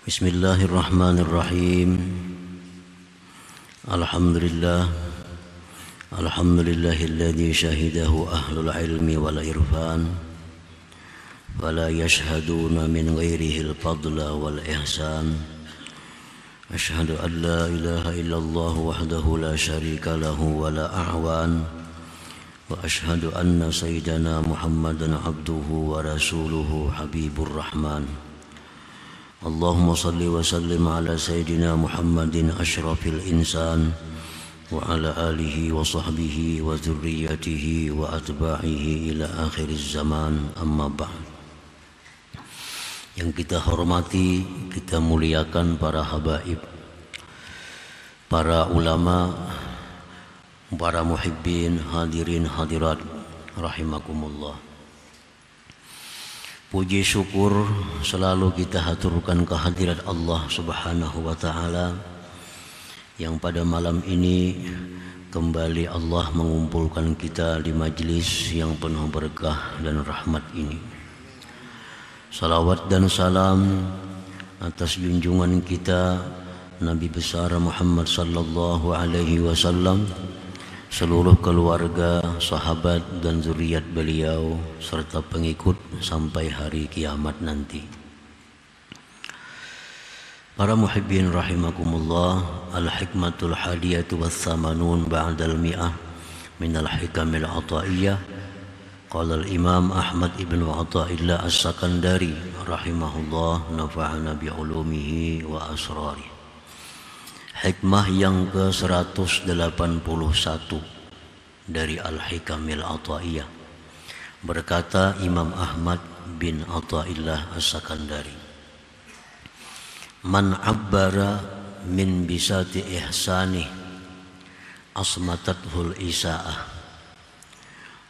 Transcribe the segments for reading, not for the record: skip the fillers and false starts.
Bismillahirrahmanirrahim. Alhamdulillahilladzi syahidahu ahlul ilmi wal irfan wala yashhaduna min ghairihil fadla wal ihsan. Asyhadu an la ilaha illallah wahdahu la syarika lahu wa la a'wan wa asyhadu anna sayyidana Muhammadan abduhu wa rasuluhu habibur rahman. Allahumma salli wa sallim ala sayyidina Muhammadin asyrafil insan wa ala alihi wa sahbihi wa dzurriyyatihi wa atba'ihi ila akhiriz zaman, amma ba'd. Yang kita hormati, kita muliakan para habaib, para ulama, para muhibbin, hadirin hadirat rahimakumullah. Puji syukur selalu kita haturkan kehadirat Allah Subhanahu wa ta'ala yang pada malam ini kembali Allah mengumpulkan kita di majlis yang penuh berkah dan rahmat ini. Salawat dan salam atas junjungan kita Nabi besar Muhammad sallallahu alaihi wasallam, seluruh keluarga, sahabat dan zuriat beliau serta pengikut sampai hari kiamat nanti. Para muhibbin rahimakumullah, al-hikmatul hadiyatu was-samanun ba'dal mi'ah minal hikamil ataiyah. Qala al-imam Ahmad ibn Athaillah as-Sakandari rahimahullah, nafa'ana bi'ulumihi wa asrari. Hikmah yang ke-181 dari Al-Hikamil Athaiyah. Berkata Imam Ahmad bin Athaillah as-Sakandari, man abbara min bisati ihsanih asmatathul isaah,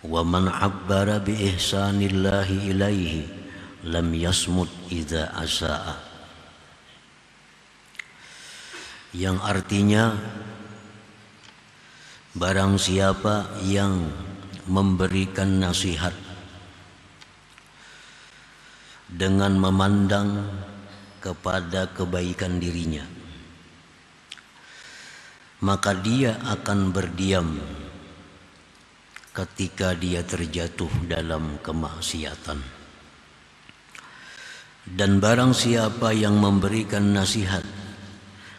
wa man abbara bi ihsanillahi ilaihi lam yasmut idza asaa. Yang artinya, barang siapa yang memberikan nasihat dengan memandang kepada kebaikan dirinya, maka dia akan berdiam ketika dia terjatuh dalam kemaksiatan. Dan barang siapa yang memberikan nasihat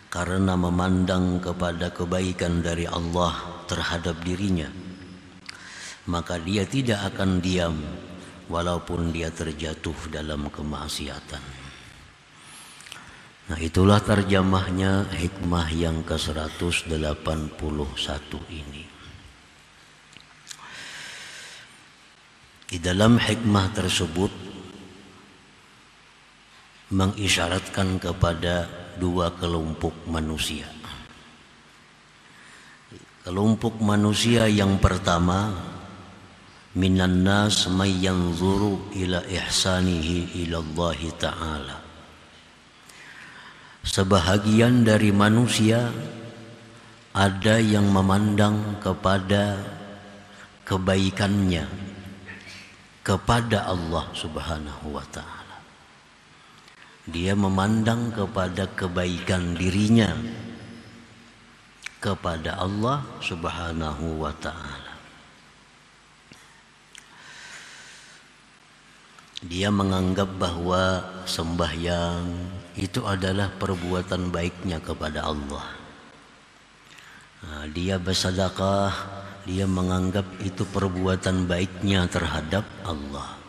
karena memandang kepada kebaikan dari Allah terhadap dirinya, maka dia tidak akan diam walaupun dia terjatuh dalam kemaksiatan. Nah, itulah terjemahnya hikmah yang ke-181 ini. Di dalam hikmah tersebut mengisyaratkan kepada dua kelompok manusia. Kelompok manusia yang pertama, minan nas may yanzuru ila ihsanihi ila Allah ta'ala. Sebahagian dari manusia ada yang memandang kepada kebaikannya kepada Allah Subhanahu wa ta'ala. Dia memandang kepada kebaikan dirinya kepada Allah Subhanahu wa ta'ala. Dia menganggap bahwa sembahyang itu adalah perbuatan baiknya kepada Allah. Nah, dia bersedekah, dia menganggap itu perbuatan baiknya terhadap Allah.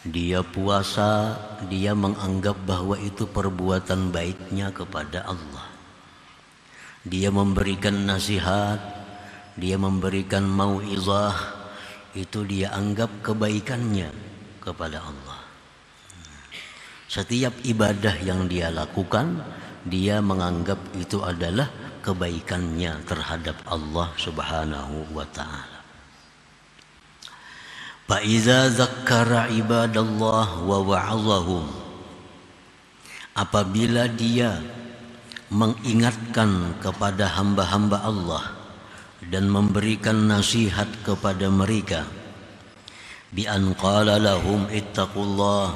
Dia puasa, dia menganggap bahwa itu perbuatan baiknya kepada Allah. Dia memberikan nasihat, dia memberikan mau'izah, itu dia anggap kebaikannya kepada Allah. Setiap ibadah yang dia lakukan, dia menganggap itu adalah kebaikannya terhadap Allah Subhanahu wa ta'ala. Fa'iza zakkara ibadallah wa wa'azahum, apabila dia mengingatkan kepada hamba-hamba Allah dan memberikan nasihat kepada mereka, bi an qala lahum ittaqullah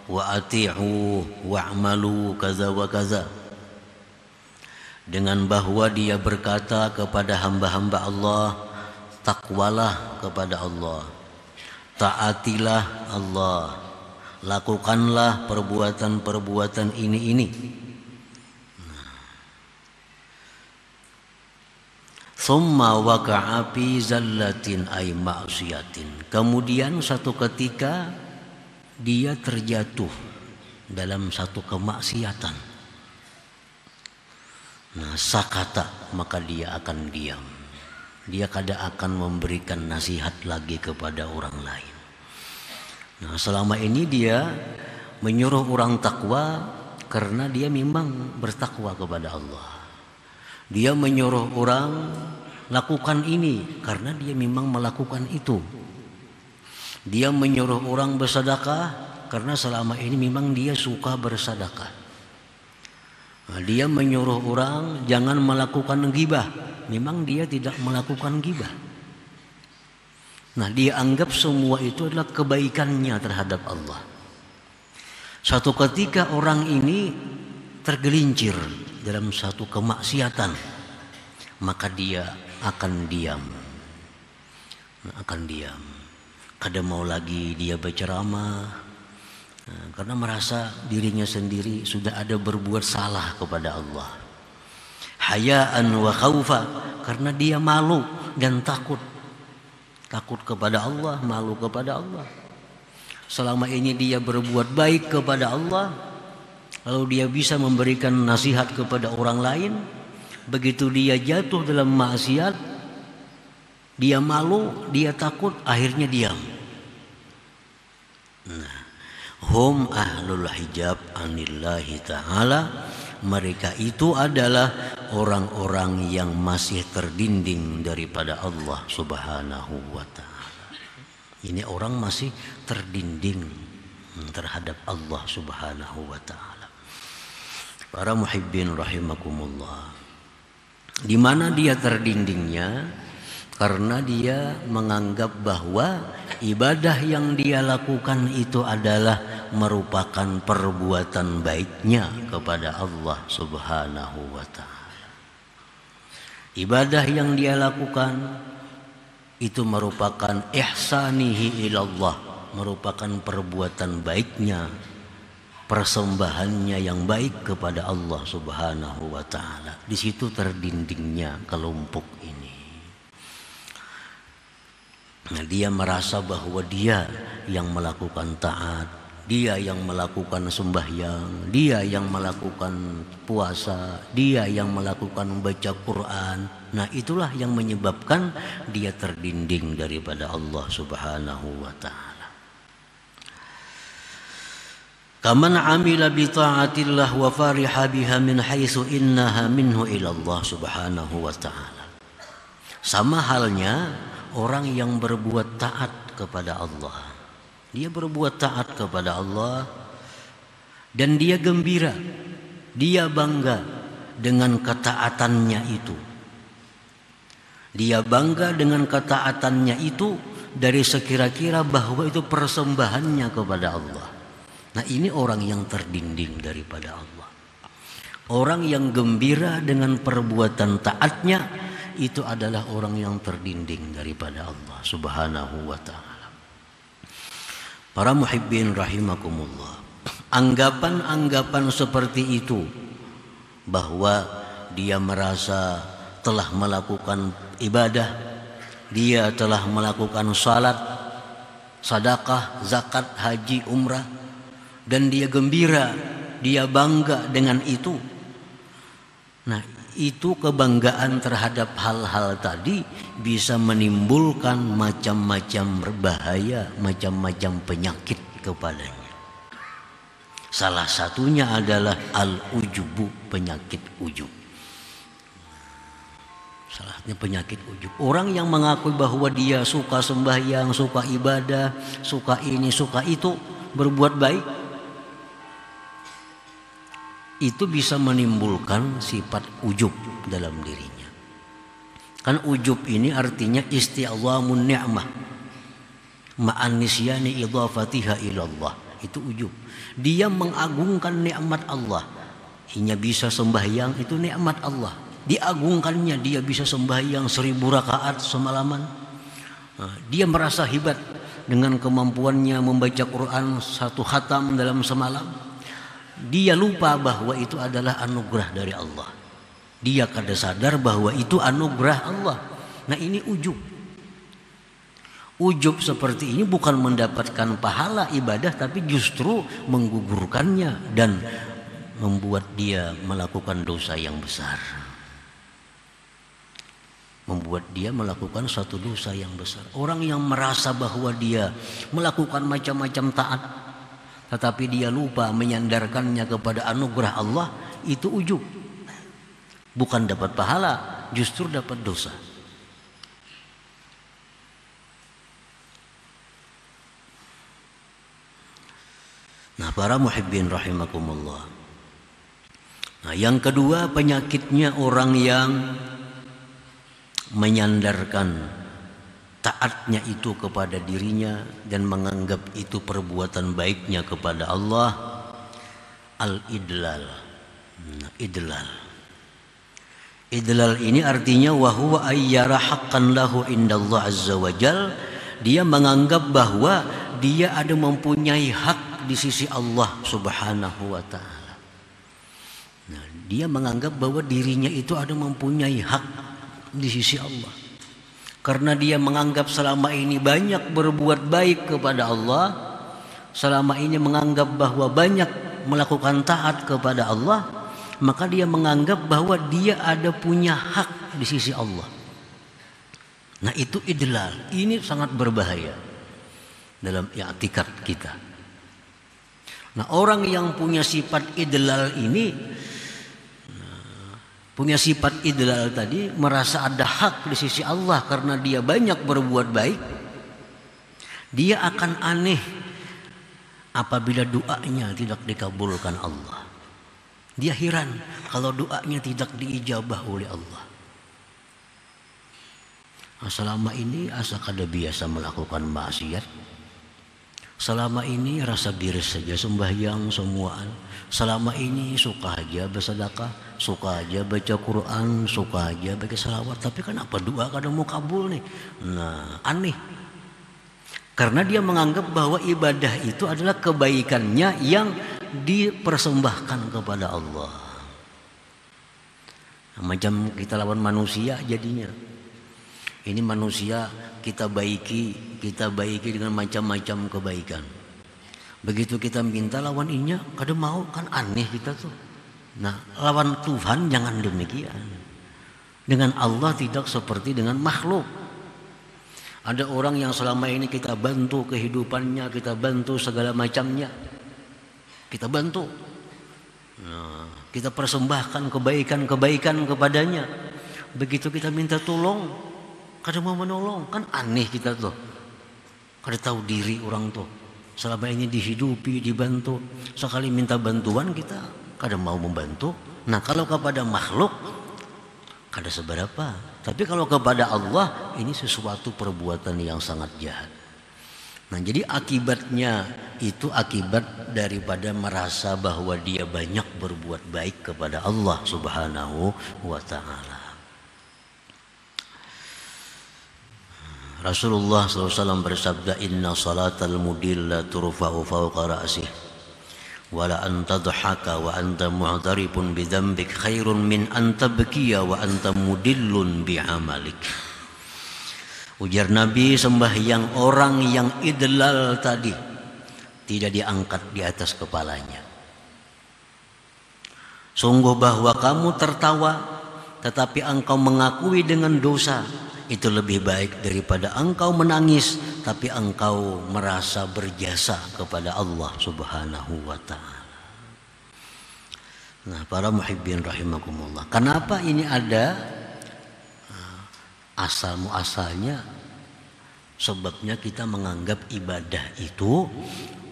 wa ati'u wa'malu kaza wa kaza, dengan bahwa dia berkata kepada hamba-hamba Allah, takwalah kepada Allah, taatilah Allah, lakukanlah perbuatan-perbuatan ini. Summa waqa'a fi zallatin ay ma'siyatin. Kemudian satu ketika dia terjatuh dalam satu kemaksiatan. Nah, sakata, maka dia akan diam. Dia kada akan memberikan nasihat lagi kepada orang lain. Nah, selama ini dia menyuruh orang takwa karena dia memang bertakwa kepada Allah. Dia menyuruh orang lakukan ini karena dia memang melakukan itu. Dia menyuruh orang bersedekah karena selama ini memang dia suka bersedekah. Nah, dia menyuruh orang jangan melakukan ghibah, memang dia tidak melakukan ghibah. Nah, dia anggap semua itu adalah kebaikannya terhadap Allah. Satu ketika orang ini tergelincir dalam satu kemaksiatan, maka dia akan diam. Kada mau lagi dia berceramah, karena merasa dirinya sendiri sudah ada berbuat salah kepada Allah. Hayaan wa khaufa, karena dia malu dan takut kepada Allah, malu kepada Allah. Selama ini dia berbuat baik kepada Allah, lalu dia bisa memberikan nasihat kepada orang lain. Begitu dia jatuh dalam maksiat, dia malu, dia takut, akhirnya diam. Nah, hum ahlul hijab anillahi ta'ala, mereka itu adalah orang-orang yang masih terdinding daripada Allah subhanahu wa ta'ala. Ini orang masih terdinding terhadap Allah subhanahu wa ta'ala. Para muhibbin rahimakumullah, di mana dia terdindingnya? Karena dia menganggap bahwa ibadah yang dia lakukan itu adalah merupakan perbuatan baiknya kepada Allah subhanahu wa ta'ala. Ibadah yang dia lakukan itu merupakan ihsanihi ilallah, merupakan perbuatan baiknya, persembahannya yang baik kepada Allah subhanahu wa ta'ala. Di situ terdindingnya kelompok ini. Nah, dia merasa bahwa dia yang melakukan taat, dia yang melakukan sembahyang, dia yang melakukan puasa, dia yang melakukan membaca Quran. Nah, itulah yang menyebabkan dia terdinding daripada Allah subhanahu wa ta'ala. Kaman amila bi ta'atillah wa fariha biha min haitsu innaha minhu ila Allah subhanahu wa ta'ala. Sama halnya orang yang berbuat taat kepada Allah. Dia berbuat taat kepada Allah dan dia gembira, dia bangga dengan ketaatannya itu. Dia bangga dengan ketaatannya itu dari sekira-kira bahwa itu persembahannya kepada Allah. Nah, ini orang yang terdinding daripada Allah. Orang yang gembira dengan perbuatan taatnya, itu adalah orang yang terdinding daripada Allah subhanahu wa ta'ala. Para muhibbin rahimakumullah, anggapan-anggapan seperti itu, bahwa dia merasa telah melakukan ibadah, dia telah melakukan salat, sedekah, zakat, haji, umrah, dan dia gembira, dia bangga dengan itu. Nah, itu kebanggaan terhadap hal-hal tadi bisa menimbulkan macam-macam bahaya, macam-macam penyakit kepadanya. Salah satunya adalah al-ujubu, penyakit ujub. Salah satunya penyakit ujub. Orang yang mengakui bahwa dia suka sembahyang, suka ibadah, suka ini, suka itu, berbuat baik, itu bisa menimbulkan sifat ujub dalam dirinya. Kan ujub ini artinya isti'dhamun ni'mah ma'an nisyani idhafatiha ilallah. itu ujub. Dia mengagungkan nikmat Allah. Inya bisa sembahyang, itu nikmat Allah. Diagungkannya, dia bisa sembahyang 1000 rakaat semalaman. Dia merasa hebat dengan kemampuannya membaca Quran 1 khatam dalam semalam. Dia lupa bahwa itu adalah anugerah dari Allah. Dia kada sadar bahwa itu anugerah Allah. Nah, ini ujub. Ujub seperti ini bukan mendapatkan pahala ibadah, tapi justru menggugurkannya dan membuat dia melakukan dosa yang besar. Membuat dia melakukan suatu dosa yang besar. Orang yang merasa bahwa dia melakukan macam-macam taat, tetapi dia lupa menyandarkannya kepada anugerah Allah, itu ujub. Bukan dapat pahala, justru dapat dosa. Nah, para muhibbin rahimakumullah. Nah, yang kedua, penyakitnya orang yang menyandarkan taatnya itu kepada dirinya dan menganggap itu perbuatan baiknya kepada Allah, al-idlal. Nah, idlal. Idlal ini artinya wa huwa ayyara haqqan lahu indallah azza wajal. Dia menganggap bahwa dia ada mempunyai hak di sisi Allah Subhanahu wa taala. Nah, dia menganggap bahwa dirinya itu ada mempunyai hak di sisi Allah. Karena dia menganggap selama ini banyak berbuat baik kepada Allah, selama ini menganggap bahwa banyak melakukan taat kepada Allah, maka dia menganggap bahwa dia ada punya hak di sisi Allah. Nah, itu idlal. Ini sangat berbahaya dalam i'tikad kita. Nah, orang yang punya sifat idlal ini, punya sifat idlal tadi, merasa ada hak di sisi Allah karena dia banyak berbuat baik, dia akan aneh apabila doanya tidak dikabulkan Allah. Dia heran kalau doanya tidak diijabah oleh Allah. Selama ini asa kada biasa melakukan maksiat. Selama ini rasa biris saja sembahyang semuaan. Selama ini suka aja bersedekah, suka aja baca Quran, suka aja baca salawat. Tapi kenapa doa kadang mau kabul nih? Nah, aneh. Karena dia menganggap bahwa ibadah itu adalah kebaikannya yang dipersembahkan kepada Allah. Nah, macam kita lawan manusia jadinya. Ini manusia kita baiki dengan macam-macam kebaikan. Begitu kita minta lawan inya, kadang mau, kan aneh kita tuh. Nah, lawan Tuhan jangan demikian. Dengan Allah tidak seperti dengan makhluk. Ada orang yang selama ini kita bantu kehidupannya, kita bantu segala macamnya, kita bantu. Nah, kita persembahkan kebaikan-kebaikan kepadanya. Begitu kita minta tolong, kadang mau menolong, kan aneh kita tuh. Kada tahu diri orang tuh. Selama ini dihidupi, dibantu. Sekali minta bantuan kita kada mau membantu. Nah, kalau kepada makhluk kada seberapa. Tapi kalau kepada Allah, ini sesuatu perbuatan yang sangat jahat. Nah, jadi akibatnya itu akibat daripada merasa bahwa dia banyak berbuat baik kepada Allah Subhanahu wa ta'ala. Rasulullah SAW bersabda, inna salatal mudilla turfa'u fawqa ra'sih wala anta dhahaka wa anta mu'tarifun bidhanbik khairun min anta tabkiya wa anta mudillun bi'amalik. Ujar Nabi, sembahyang orang yang idlal tadi tidak diangkat di atas kepalanya. Sungguh bahwa kamu tertawa tetapi engkau mengakui dengan dosa, itu lebih baik daripada engkau menangis tapi engkau merasa berjasa kepada Allah Subhanahu wa ta'ala. Nah, para muhibbin rahimakumullah, kenapa ini ada asal muasalnya? Sebabnya kita menganggap ibadah itu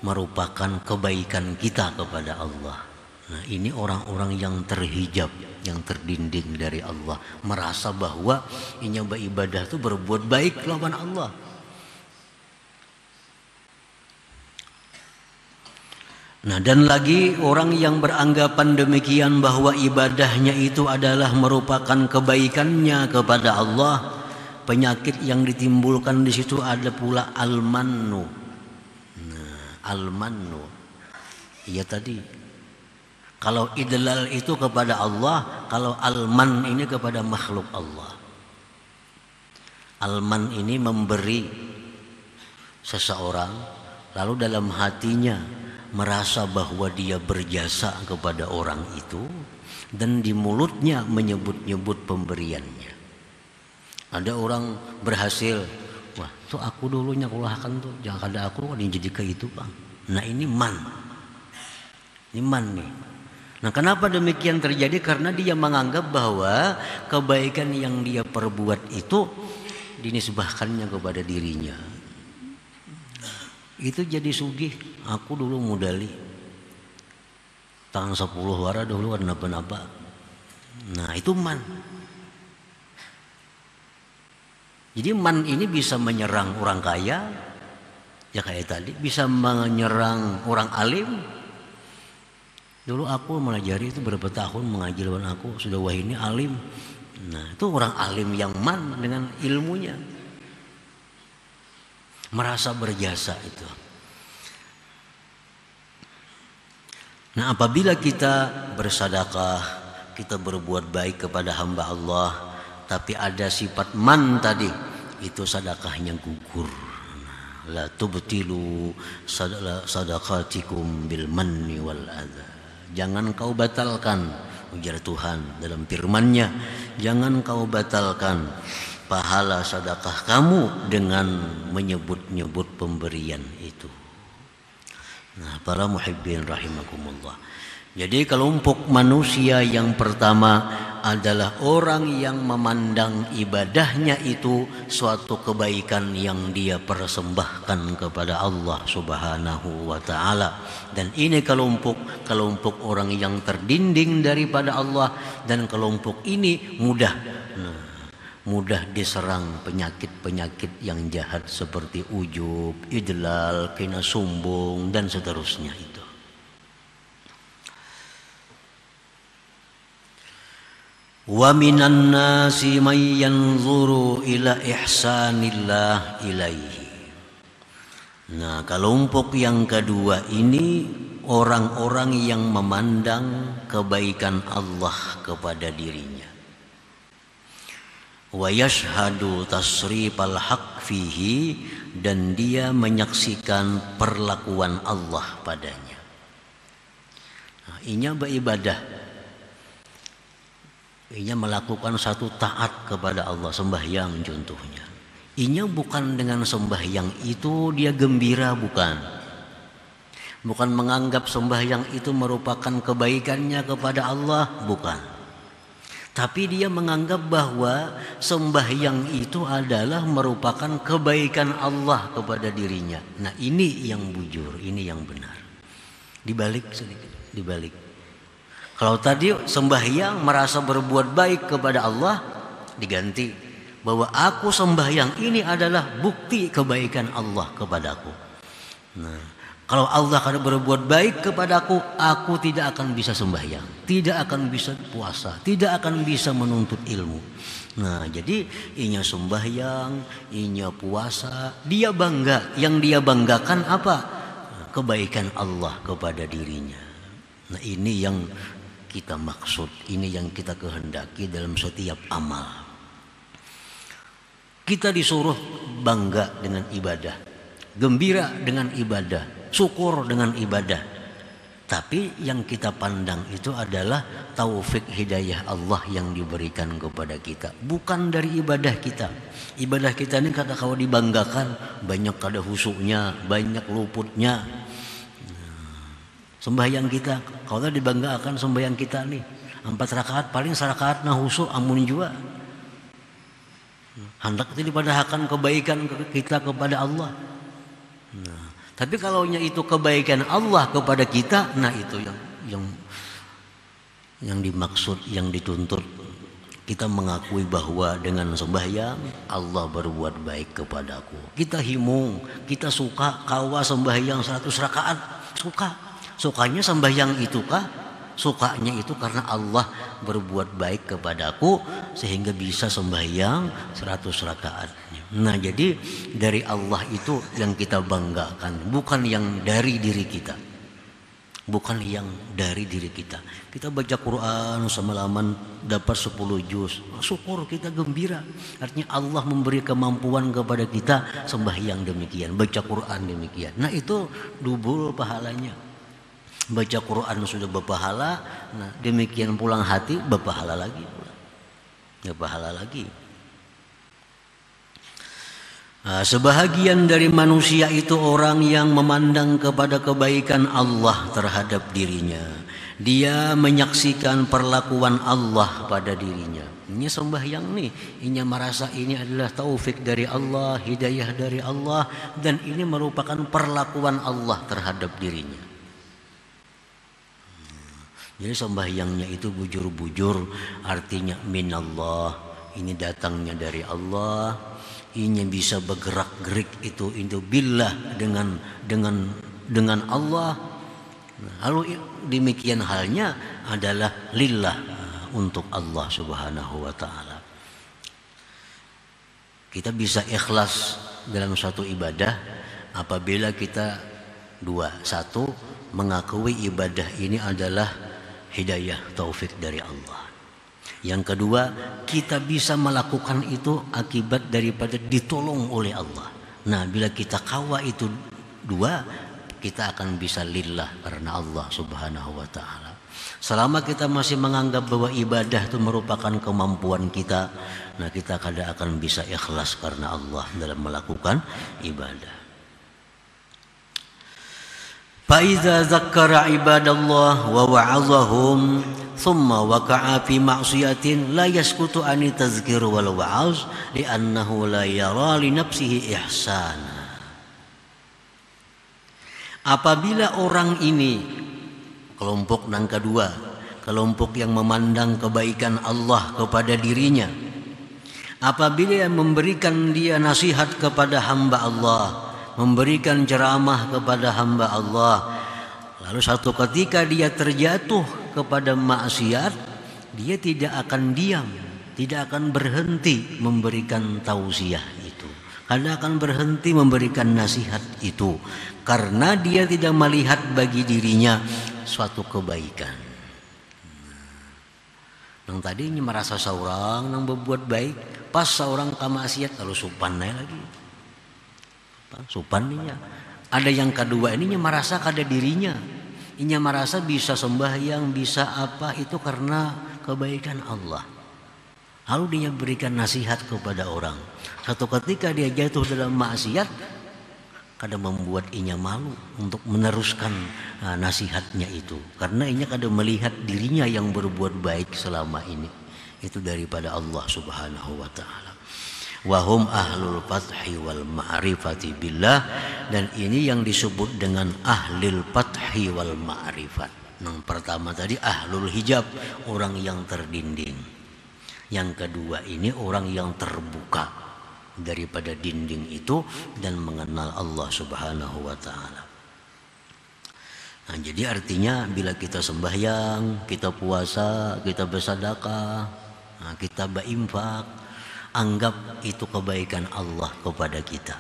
merupakan kebaikan kita kepada Allah. Nah, ini orang-orang yang terhijab, yang terdinding dari Allah, merasa bahwa ini beribadah itu berbuat baik lawan Allah. Nah, dan lagi orang yang beranggapan demikian bahwa ibadahnya itu adalah merupakan kebaikannya kepada Allah, penyakit yang ditimbulkan di situ ada pula al-mannu. Nah, al-mannu. Iya tadi. Kalau idlal itu kepada Allah, kalau al-man ini kepada makhluk Allah. Al-man ini memberi seseorang lalu dalam hatinya merasa bahwa dia berjasa kepada orang itu dan di mulutnya menyebut-nyebut pemberiannya. Ada orang berhasil, wah tuh aku dulunya kulahkan tuh, jangan ada aku kan jadi ke itu bang. Nah ini man nih. Nah kenapa demikian terjadi? Karena dia menganggap bahwa kebaikan yang dia perbuat itu dinisbahkannya kepada dirinya. Itu jadi sugih. Aku dulu mudali tahun 10 wara dulu kan napa-napa. Nah itu man. Jadi man ini bisa menyerang orang kaya, ya kayak tadi, bisa menyerang orang alim. Dulu aku melajari itu berapa tahun mengaji lawan aku, sudah wah ini alim. Nah itu orang alim yang man dengan ilmunya, merasa berjasa itu. Nah apabila kita bersedekah, kita berbuat baik kepada hamba Allah, tapi ada sifat man tadi, itu sedekahnya gugur. La tubtilu sadaqatikum bil manni wal adha. Jangan kau batalkan, ujar Tuhan dalam firman-Nya, jangan kau batalkan pahala sedekah kamu dengan menyebut-nyebut pemberian itu. Nah, para muhibbin rahimakumullah. Jadi kelompok manusia yang pertama adalah orang yang memandang ibadahnya itu suatu kebaikan yang dia persembahkan kepada Allah Subhanahu wa taala. Dan ini kelompok orang yang terdinding daripada Allah, dan kelompok ini mudah diserang penyakit-penyakit yang jahat seperti ujub, idlal, kina sombong dan seterusnya itu. Wa minan nasi may yanzuru ila ihsanillah ilaihi. Nah, kelompok yang kedua ini orang-orang yang memandang kebaikan Allah kepada dirinya. Wa yashhadu tasrifal haq fihi, dan dia menyaksikan perlakuan Allah padanya. Nah, inya beribadah. Inya melakukan satu taat kepada Allah, sembahyang contohnya. Inya bukan dengan sembahyang itu dia gembira, bukan. Bukan menganggap sembahyang itu merupakan kebaikannya kepada Allah, bukan. Tapi dia menganggap bahwa sembahyang itu adalah merupakan kebaikan Allah kepada dirinya. Nah ini yang bujur, ini yang benar. Dibalik sedikit, dibalik. Kalau tadi sembahyang merasa berbuat baik kepada Allah, diganti bahwa aku sembahyang ini adalah bukti kebaikan Allah kepadaku. Nah, kalau Allah akan berbuat baik kepadaku, aku tidak akan bisa sembahyang, tidak akan bisa puasa, tidak akan bisa menuntut ilmu. Nah, jadi inya sembahyang, inya puasa, dia bangga. Yang dia banggakan apa? Kebaikan Allah kepada dirinya. Nah, ini yang kita maksud, ini yang kita kehendaki dalam setiap amal. Kita disuruh bangga dengan ibadah, gembira dengan ibadah, syukur dengan ibadah. Tapi yang kita pandang itu adalah taufik hidayah Allah yang diberikan kepada kita, bukan dari ibadah kita. Ibadah kita ini kata kalau dibanggakan, banyak kada husuknya, banyak luputnya. Sembahyang kita, kalau dibanggakan sembahyang kita nih 4 rakaat, paling 1 rakaat nah husuk amun juga. Hendak itu dipadahkan kebaikan kita kepada Allah. Nah, tapi kalau itu kebaikan Allah kepada kita, nah itu yang dimaksud, yang dituntut. Kita mengakui bahwa dengan sembahyang Allah berbuat baik kepadaku. Kita himung, kita suka kawa sembahyang 100 rakaat, suka. Sukanya sembahyang itu kah? Sukanya itu karena Allah berbuat baik kepadaku sehingga bisa sembahyang 100 rakaat. Nah, jadi dari Allah itu yang kita banggakan, bukan yang dari diri kita. Bukan yang dari diri kita. Kita baca Quran semalaman dapat 10 juz. Syukur, kita gembira. Artinya Allah memberi kemampuan kepada kita sembahyang demikian, baca Quran demikian. Nah, itu double pahalanya. Baca Quran sudah berpahala, nah demikian pulang hati berpahala lagi pula. Berpahala lagi. Nah, sebahagian dari manusia itu orang yang memandang kepada kebaikan Allah terhadap dirinya. Dia menyaksikan perlakuan Allah pada dirinya. Ini sembahyang nih, ini merasa ini adalah taufik dari Allah, hidayah dari Allah, dan ini merupakan perlakuan Allah terhadap dirinya. Jadi sembahyangnya itu bujur-bujur, artinya minallah, ini datangnya dari Allah. Ini bisa bergerak-gerik itu billah dengan Allah. Lalu demikian halnya adalah lillah, untuk Allah Subhanahu wa taala. Kita bisa ikhlas dalam suatu ibadah apabila kita satu mengakui ibadah ini adalah hidayah taufik dari Allah. Yang kedua, kita bisa melakukan itu akibat daripada ditolong oleh Allah. Nah, bila kita kawa itu dua, kita akan bisa lillah karena Allah Subhanahu wa taala. Selama kita masih menganggap bahwa ibadah itu merupakan kemampuan kita, nah kita kadang akan bisa ikhlas karena Allah dalam melakukan ibadah. فَإِذَا ذَكَّرَ عِبَادَ اللَّهِ وَوَعَظَهُمْ ثُمَّ وَقَعَ فِي مَعْصِيَةٍ لَا يَسْكُتُ عَنِ التَّذْكِيرِ وَالْوَعْظِ لِأَنَّهُ لَا يَرَى لِنَفْسِهِ إِحْسَانًا. Apabila orang ini, kelompok yang kedua, kelompok yang memandang kebaikan Allah kepada dirinya, apabila memberikan dia nasihat kepada hamba Allah, memberikan ceramah kepada hamba Allah, lalu satu ketika dia terjatuh kepada maksiat, dia tidak akan diam, tidak akan berhenti memberikan tausiah itu, karena akan berhenti memberikan nasihat itu, karena dia tidak melihat bagi dirinya suatu kebaikan. Yang tadinya merasa seorang yang berbuat baik, pas seorang kemaksiat lalu supannya lagi. Supannya. Ada yang kedua ininya merasa kada dirinya, inya merasa bisa sembahyang, bisa apa itu karena kebaikan Allah. Lalu dia berikan nasihat kepada orang. Satu ketika dia jatuh dalam maksiat, kadang membuat inya malu untuk meneruskan nasihatnya itu, karena inya kadang melihat dirinya yang berbuat baik selama ini itu daripada Allah Subhanahu wa taala. Wahum ahlul fathi wal ma'rifati billah, dan ini yang disebut dengan ahlul fathi wal ma'rifat. Yang pertama tadi ahlul hijab, orang yang terdinding. Yang kedua ini orang yang terbuka daripada dinding itu dan mengenal Allah Subhanahu wa taala. Nah, jadi artinya bila kita sembahyang, kita puasa, kita bersedekah, nah, kita berinfak, anggap itu kebaikan Allah kepada kita.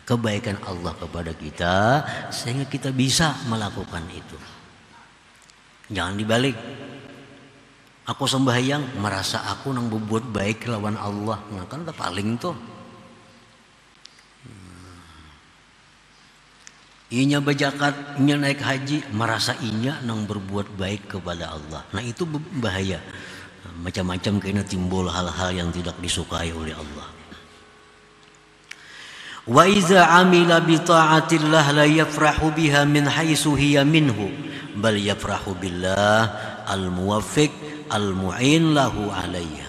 Kebaikan Allah kepada kita sehingga kita bisa melakukan itu. Jangan dibalik. Aku sembahyang merasa aku nang berbuat baik lawan Allah. Nah, kan udah paling tuh. Inya berzakat, inya naik haji, merasa inya nang berbuat baik kepada Allah. Nah, itu bahaya. Macam-macam kena timbul hal-hal yang tidak disukai oleh Allah. Wa iza amila bi ta'atillah la yafrahu biha min haitsu hiya minhu bal yafrahu billah al-muwaffiq al-mu'in lahu 'alaiha.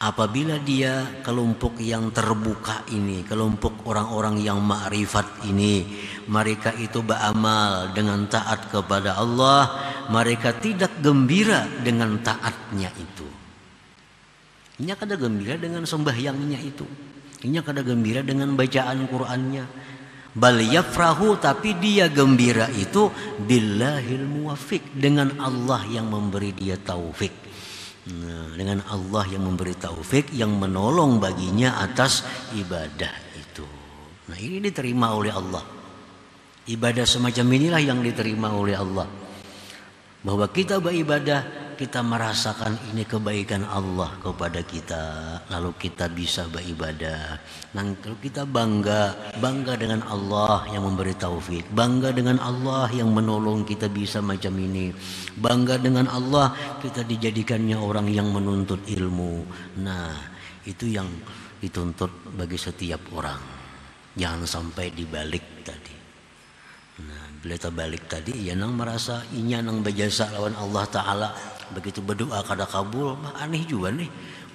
Apabila dia kelompok yang terbuka ini, kelompok orang-orang yang ma'rifat ini, mereka itu beramal dengan taat kepada Allah, mereka tidak gembira dengan taatnya itu. Ini kada gembira dengan sembahyangnya itu. Ini kada gembira dengan bacaan Qur'annya. Bal yafrahu, tapi dia gembira itu billahil muwaffiq, dengan Allah yang memberi dia taufik. Nah, dengan Allah yang memberi taufik, yang menolong baginya atas ibadah itu. Nah, ini diterima oleh Allah. Ibadah semacam inilah yang diterima oleh Allah. Bahwa kita beribadah, kita merasakan ini kebaikan Allah kepada kita, lalu kita bisa beribadah. Nah, kalau kita bangga dengan Allah yang memberi taufik, bangga dengan Allah yang menolong kita bisa macam ini, bangga dengan Allah kita dijadikannya orang yang menuntut ilmu. Nah, itu yang dituntut bagi setiap orang. Jangan sampai dibalik tadi. Nah, bila terbalik tadi, ya nang merasa inya nang berjasa lawan Allah Ta'ala, begitu berdoa kada kabul, aneh juga nih.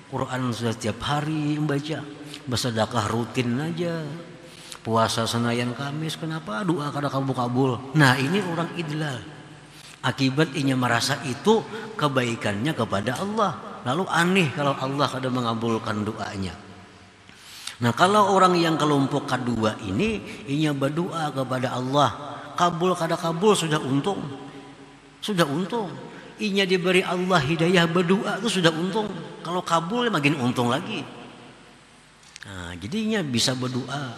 Quran sudah setiap hari membaca, bersedekah rutin aja, puasa Senayan Kamis, kenapa doa kada kabul-kabul? Nah, ini orang idlal. Akibat inya merasa itu kebaikannya kepada Allah, lalu aneh kalau Allah kada mengabulkan doanya. Nah, kalau orang yang kelompok kedua ini, inya berdoa kepada Allah, kabul kada kabul sudah untung. Inya diberi Allah hidayah berdoa itu sudah untung. Kalau kabul makin untung lagi. Nah, jadinya bisa berdoa,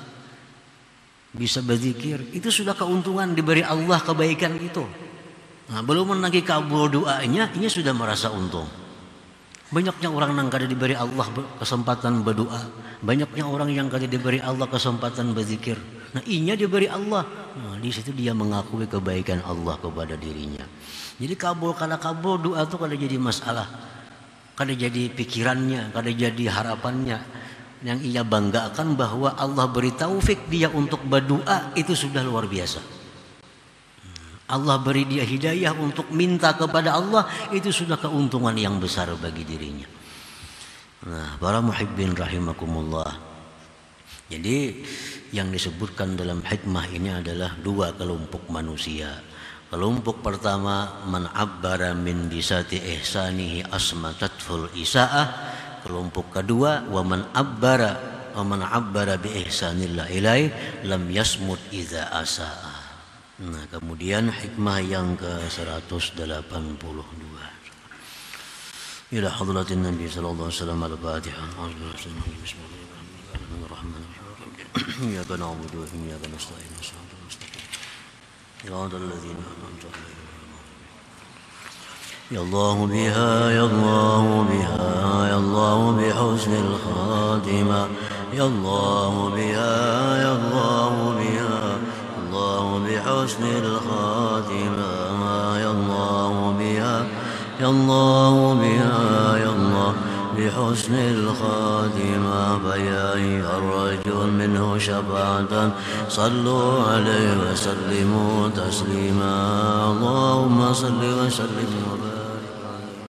bisa berzikir, itu sudah keuntungan diberi Allah kebaikan itu. Nah, belum lagi kabul doanya, inya sudah merasa untung. Banyaknya orang yang kada diberi Allah kesempatan berdoa, banyaknya orang yang kada diberi Allah kesempatan berzikir. Nah, inya diberi Allah. Nah, di situ dia mengakui kebaikan Allah kepada dirinya. Jadi kabul kada kabul doa itu kada jadi masalah, kada jadi pikirannya, kada jadi harapannya. Yang ia banggakan bahwa Allah beri taufik dia untuk berdoa, itu sudah luar biasa. Allah beri dia hidayah untuk minta kepada Allah, itu sudah keuntungan yang besar bagi dirinya. Nah, para muhibbin rahimakumullah. Jadi yang disebutkan dalam hikmah ini adalah dua kelompok manusia. Kelompok pertama, man abbara min bisati ihsanihi asmatatul isaah. Kelompok kedua, wa man abbara bi ihsanillah ilai lam yasmut idza asaa. Nah, kemudian hikmah yang ke-182. Ila hadratin Nabi sallallahu alaihi wasallam al-Fatihah. Bismillahirrahmanirrahim. Iyyaka na'budu wa iyyaka nasta'in. صراط الذين أنعمت عليهم. يا الله بها يا الله بها يا الله بحسن الخاتمة يا الله بها يا الله بها الله بحسن الخاتمة يا الله بها يا الله بها يا الله بحسن الخاتمة فيا أيها الرجل منه شفاعة صلوا عليه وسلموا تسليما اللهم صل وسلم وبارك